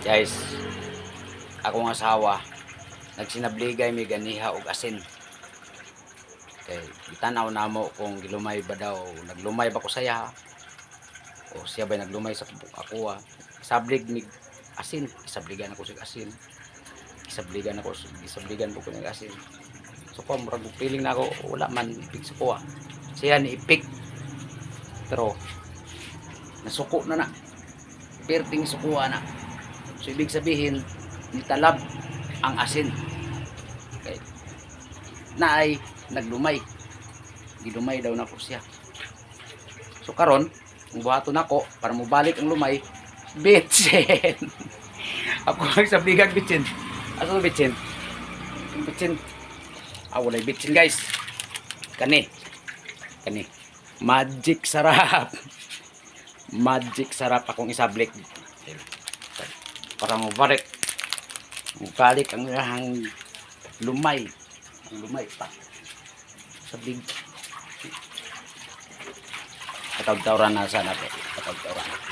Guys, akong asawa nagsinabligay mi ganiha og asin. Kay itanaw namo kung gilumay ba daw, naglumay ba ko saya o siya ba naglumay sa ako. Sablig mig asin, isabligan ako sig asin. Isabligan ko ng asin. So ko murag feeling na ako wala man ipik sa kuha. Siya ni ipik. Pero nasuko na na. Perting sukuha na. So ibig sabihin nitalab ang asin. Okay. Naay naglumay. Gilumay daw na ko siya. So karon, ang buhaton nako para mobalik ang lumay, bitsin. Ako nagsabigan bitsin. Asa to bitsin? Bitsin. Walay bitsin guys. Kani. Magic sarap. Magic sarap akong isablik. Para mabalik. Mabalik ang lumay. Ang lumay pa. Sablig. Katawag-tawran na sana po. Katawag-tawran.